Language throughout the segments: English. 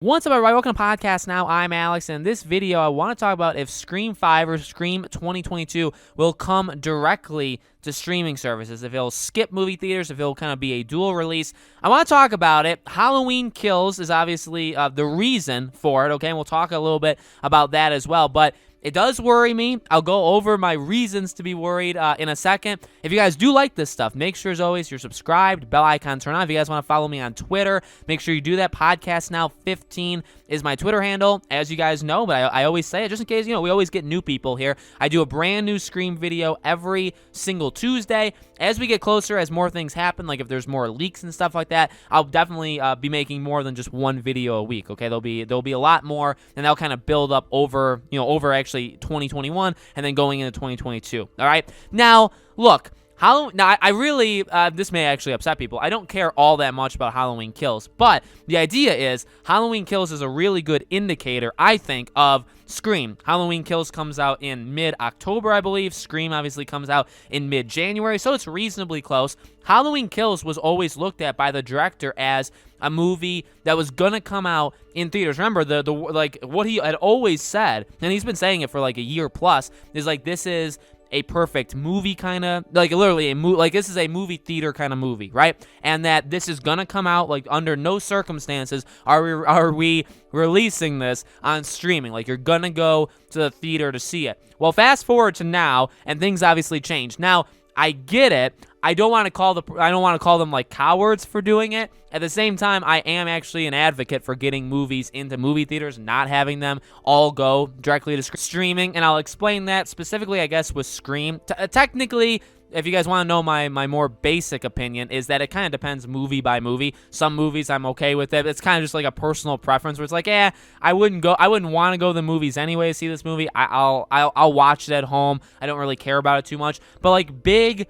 What's up, everybody? Welcome to Podcast Now. I'm Alex, and in this video, I want to talk about if Scream 5 or Scream 2022 will come directly to streaming services, if it'll skip movie theaters, if it'll kind of be a dual release. I want to talk about it. Halloween Kills is obviously the reason for it, okay? And we'll talk a little bit about that as well, but it does worry me. I'll go over my reasons to be worried in a second. If you guys do like this stuff, make sure, as always, you're subscribed, bell icon turn on. If you guys want to follow me on Twitter, make sure you do that. Podcast Now 15 is my Twitter handle, as you guys know, but I always say it just in case, we always get new people here. I do a brand new Scream video every single Tuesday. As we get closer, as more things happen, like if there's more leaks and stuff like that, I'll definitely be making more than just one video a week, okay? There'll be a lot more, and that'll kind of build up over actually 2021 and then going into 2022, all right? Now, look, I really, this may actually upset people. I don't care all that much about Halloween Kills, but the idea is Halloween Kills is a really good indicator, I think, of Scream. Halloween Kills comes out in mid-October, I believe. Scream obviously comes out in mid-January, so it's reasonably close. Halloween Kills was always looked at by the director as a movie that was gonna come out in theaters. Remember, the what he had always said, and he's been saying it for like a year plus, is like, this is a perfect movie kind of, like literally this is a movie theater kind of movie, right? And that this is gonna come out, like, under no circumstances are we releasing this on streaming. Like, you're gonna go to the theater to see it. Well, fast forward to now, and things obviously changed. Now, I get it. I don't want to call them like cowards for doing it. At the same time, I am actually an advocate for getting movies into movie theaters, not having them all go directly to streaming, and I'll explain that specifically, I guess, with Scream. Technically, if you guys want to know my more basic opinion, is that it kind of depends movie by movie. Some movies I'm okay with it. It's kind of just like a personal preference where it's like, I wouldn't want to go to the movies anyway to see this movie. I'll watch it at home. I don't really care about it too much. But like big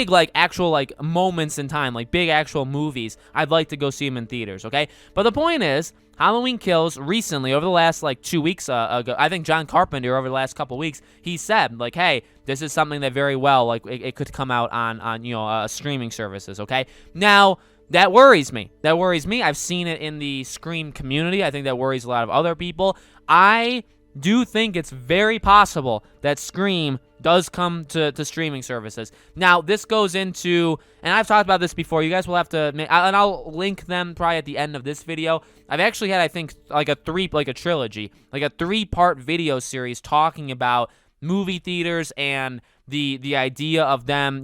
like actual like moments in time, like big actual movies, I'd like to go see them in theaters, okay? But the point is, Halloween Kills recently, over the last like 2 weeks ago, I think John Carpenter over the last couple weeks, he said like, hey, this is something that very well, like, it could come out on streaming services, okay? Now, that worries me. I've seen it in the Scream community. I think that worries a lot of other people. I do think it's very possible that Scream does come to streaming services. Now, this goes into, and I've talked about this before, you guys will have to, and I'll link them probably at the end of this video. I've actually had, I think, like a trilogy, like a 3-part video series talking about movie theaters and the idea of them,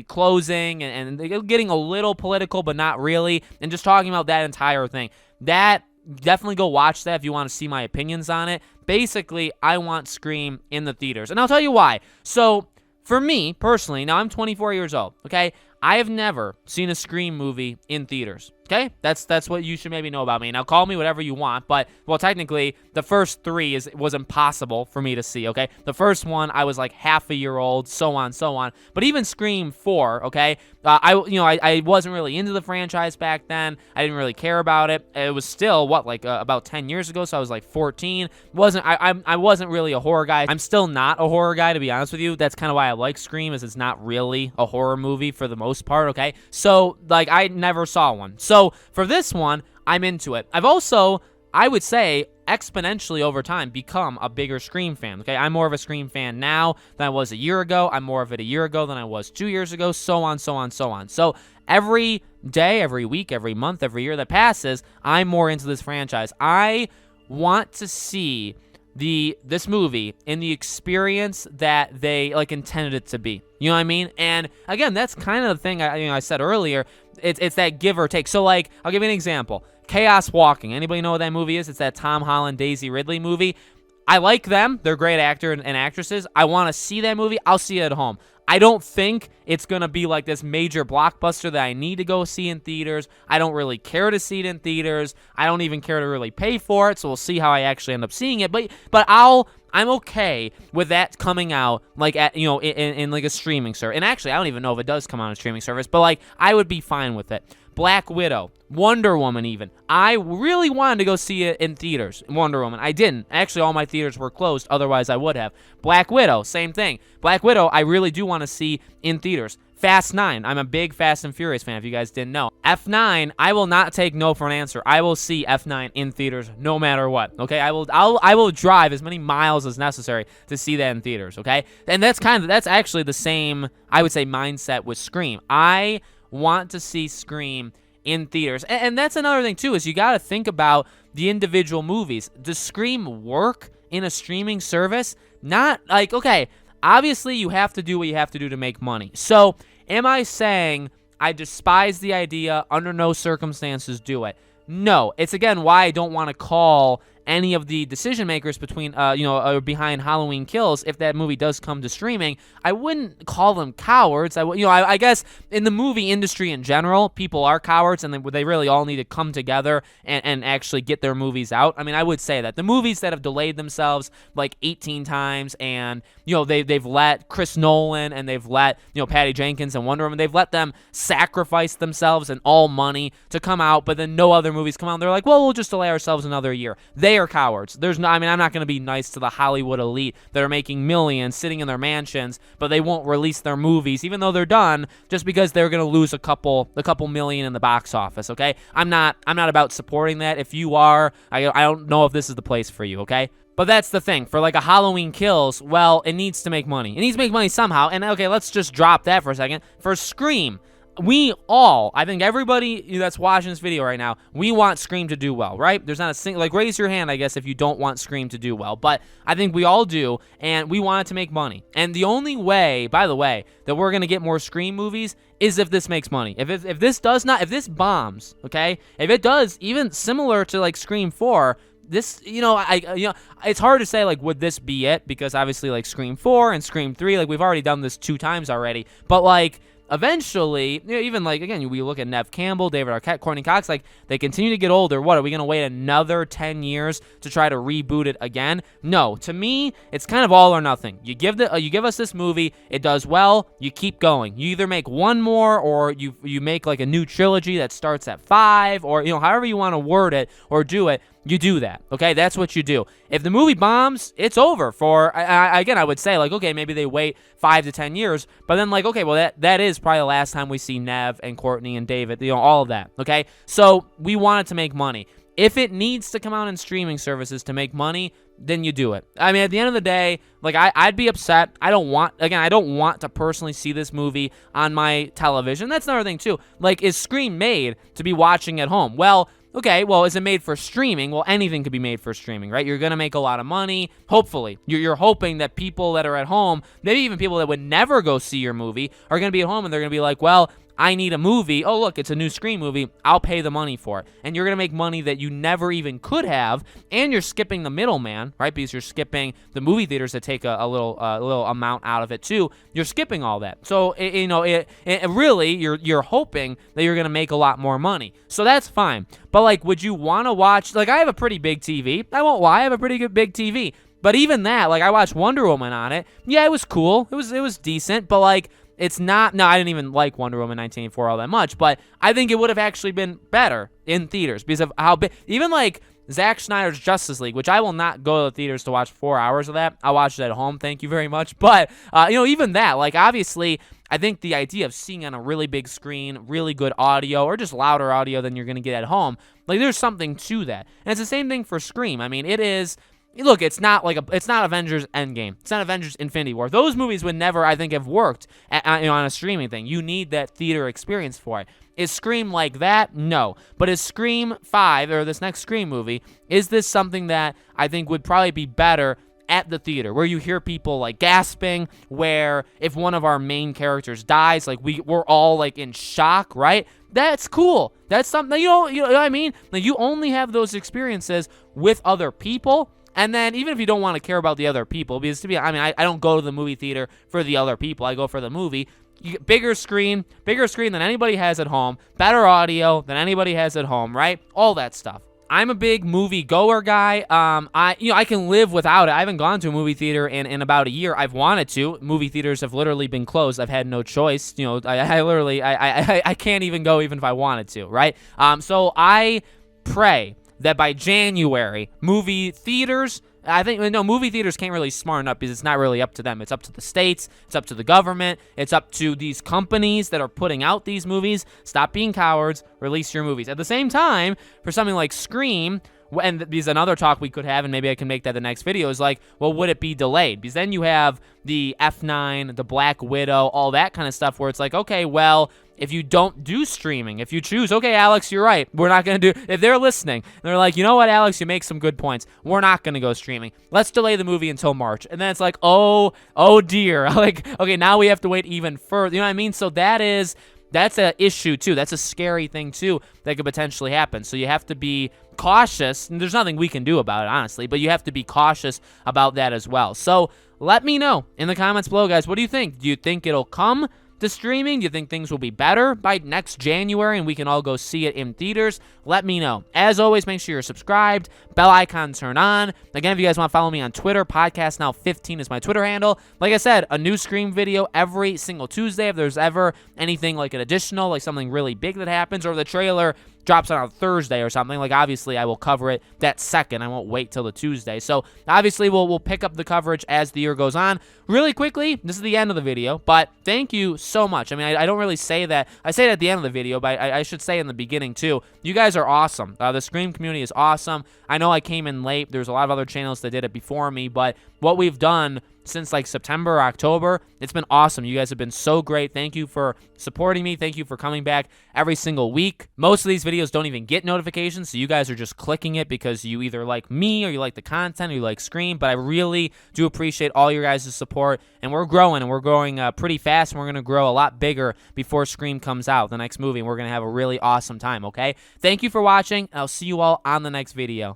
closing and getting a little political, but not really, and just talking about that entire thing. That, definitely go watch that if you want to see my opinions on it. Basically, I want Scream in the theaters, and I'll tell you why. So, for me, personally, now I'm 24 years old, okay? I have never seen a Scream movie in theaters, okay? That's what you should maybe know about me. Now, call me whatever you want, but, well, technically, the first 3 was impossible for me to see, okay? The first one, I was like half a year old, so on. But even Scream 4, okay? I wasn't really into the franchise back then. I didn't really care about it. It was still, about 10 years ago, so I was like 14. I wasn't really a horror guy. I'm still not a horror guy, to be honest with you. That's kind of why I like Scream, is it's not really a horror movie for the most part, okay? So, like, I never saw one. So, for this one, I'm into it. I've also, I would say, exponentially over time become a bigger Scream fan, okay? I'm more of a Scream fan now than I was a year ago. I'm more of it a year ago than I was 2 years ago, so on. So every day, every week, every month, every year that passes, I'm more into this franchise. I want to see this movie in the experience that they like intended it to be. You know what I mean? And again, that's kind of the thing I said earlier. It's that give or take. So, like, I'll give you an example. Chaos Walking. Anybody know what that movie is? It's that Tom Holland, Daisy Ridley movie. I like them. They're great actors and actresses. I want to see that movie. I'll see it at home. I don't think it's going to be like this major blockbuster that I need to go see in theaters. I don't really care to see it in theaters. I don't even care to really pay for it, so we'll see how I actually end up seeing it. But I'm okay with that coming out like in like a streaming service. And actually, I don't even know if it does come out on a streaming service, but like I would be fine with it. Black Widow, Wonder Woman even. I really wanted to go see it in theaters, Wonder Woman. I didn't. Actually, all my theaters were closed. Otherwise, I would have. Black Widow, same thing. Black Widow, I really do want to see in theaters. Fast 9. I'm a big Fast and Furious fan, if you guys didn't know. F9, I will not take no for an answer. I will see F9 in theaters no matter what, okay? I will drive as many miles as necessary to see that in theaters, okay? And that's actually the same, I would say, mindset with Scream. I want to see Scream in theaters. And that's another thing, too, is you got to think about the individual movies. Does Scream work in a streaming service? Not like, okay, obviously you have to do what you have to do to make money. So am I saying I despise the idea, under no circumstances do it? No. It's, again, why I don't want to call any of the decision makers behind Halloween Kills, if that movie does come to streaming. I wouldn't call them cowards. I guess in the movie industry in general, people are cowards, and they really all need to come together and actually get their movies out. I mean, I would say that the movies that have delayed themselves like 18 times, and they've let Chris Nolan and they've let Patty Jenkins and Wonder Woman, they've let them sacrifice themselves and all money to come out, but then no other movies come out. And they're like, well, we'll just delay ourselves another year. They are cowards. I'm not going to be nice to the Hollywood elite that are making millions sitting in their mansions, but they won't release their movies even though they're done, just because they're going to lose a couple million in the box office, okay? I'm not about supporting that. If you are, I don't know if this is the place for you, okay? But that's the thing. For like a Halloween Kills, well, it needs to make money. It needs to make money somehow. And okay, let's just drop that for a second. For Scream, I think everybody that's watching this video right now, we want Scream to do well, right? There's not a single, like, raise your hand, I guess, if you don't want Scream to do well. But I think we all do, and we want it to make money. And the only way, by the way, that we're going to get more Scream movies is if this makes money. If this bombs, okay? If it does, even similar to, like, Scream 4, this, it's hard to say, like, would this be it? Because obviously, like, Scream 4 and Scream 3, like, we've already done this 2 times already. But, like, eventually, even like, again, we look at Neve Campbell, David Arquette, Courtney Cox, like, they continue to get older. What, are we going to wait another 10 years to try to reboot it again? No. To me, it's kind of all or nothing. You give us this movie, it does well, you keep going. You either make one more, or you make like a new trilogy that starts at 5, or however you want to word it or do it. You do that, okay? That's what you do. If the movie bombs, it's over for, again, I would say, like, okay, maybe they wait 5 to 10 years, but then, like, okay, well, that is probably the last time we see Neve and Courtney and David, all of that, okay? So we want it to make money. If it needs to come out in streaming services to make money, then you do it. I mean, at the end of the day, like, I'd be upset. I don't want to personally see this movie on my television. That's another thing, too. Like, is Scream made to be watching at home? Well, okay, well, is it made for streaming? Well, anything could be made for streaming, right? You're going to make a lot of money, hopefully. You're hoping that people that are at home, maybe even people that would never go see your movie, are going to be at home and they're going to be like, well, I need a movie. Oh, look, it's a new Scream movie. I'll pay the money for it. And you're going to make money that you never even could have, and you're skipping the middleman, right? Because you're skipping the movie theaters that take a little amount out of it, too. You're skipping all that. So, really, you're hoping that you're going to make a lot more money. So that's fine. But, like, would you want to watch, like, I have a pretty big TV. I won't lie, I have a pretty good big TV. But even that, like, I watched Wonder Woman on it. Yeah, it was cool. It was decent. But, like, it's not, no, I didn't even like Wonder Woman 1984 all that much, but I think it would have actually been better in theaters because of how big, even like Zack Snyder's Justice League, which I will not go to the theaters to watch 4 hours of that. I'll watch it at home, thank you very much. But, even that, like, obviously, I think the idea of seeing on a really big screen, really good audio, or just louder audio than you're going to get at home, like, there's something to that. And it's the same thing for Scream. I mean, it is, look, it's not Avengers Endgame. It's not Avengers Infinity War. Those movies would never, I think, have worked on a streaming thing. You need that theater experience for it. Is Scream like that? No. But is Scream 5, or this next Scream movie, is this something that I think would probably be better at the theater, where you hear people like gasping, where if one of our main characters dies, like we're all like in shock, right? That's cool. That's something, you know what I mean? Like, you only have those experiences with other people. And then even if you don't want to care about the other people, because I don't go to the movie theater for the other people. I go for the movie. You get bigger screen than anybody has at home, better audio than anybody has at home, right? All that stuff. I'm a big movie goer guy. I can live without it. I haven't gone to a movie theater in about a year. I've wanted to. Movie theaters have literally been closed. I've had no choice. I can't even go even if I wanted to, right? So I pray that by January, movie theaters I think, no, movie theaters can't really smarten up because it's not really up to them. It's up to the states. It's up to the government. It's up to these companies that are putting out these movies. Stop being cowards. Release your movies. At the same time, for something like Scream, and there's another talk we could have, and maybe I can make that the next video, is like, well, would it be delayed? Because then you have the F9, the Black Widow, all that kind of stuff where it's like, okay, well, if you don't do streaming, if you choose, okay, Alex, you're right, we're not going to do, if they're listening, they're like, you know what, Alex, you make some good points, we're not going to go streaming. Let's delay the movie until March. And then it's like, oh dear. Like, okay, now we have to wait even further. You know what I mean? So that's an issue, too. That's a scary thing, too, that could potentially happen. So you have to be cautious, and there's nothing we can do about it, honestly, but you have to be cautious about that as well. So let me know in the comments below, guys. What do you think? Do you think it'll come to streaming? Do you think things will be better by next January and we can all go see it in theaters? Let me know. As always, make sure you're subscribed, bell icon turn on. Again, if you guys want to follow me on Twitter, podcastnow15 is my Twitter handle. Like I said, a new Scream video every single Tuesday. If there's ever anything like an additional, like something really big that happens, or the trailer drops on a Thursday or something, like obviously I will cover it that second. I won't wait till the Tuesday. So obviously we'll pick up the coverage as the year goes on. Really quickly, this is the end of the video, but thank you so much. I mean, I don't really say that. I say it at the end of the video, but I should say in the beginning too. You guys are awesome. The Scream community is awesome. I know I came in late. There's a lot of other channels that did it before me, but what we've done since like September or October, it's been awesome. You guys have been so great. Thank you for supporting me. Thank you for coming back every single week. Most of these videos don't even get notifications, so you guys are just clicking it because you either like me or you like the content or you like Scream, but I really do appreciate all your guys' support, and we're growing pretty fast, and we're going to grow a lot bigger before Scream comes out, the next movie, and we're going to have a really awesome time, okay? Thank you for watching, and I'll see you all on the next video.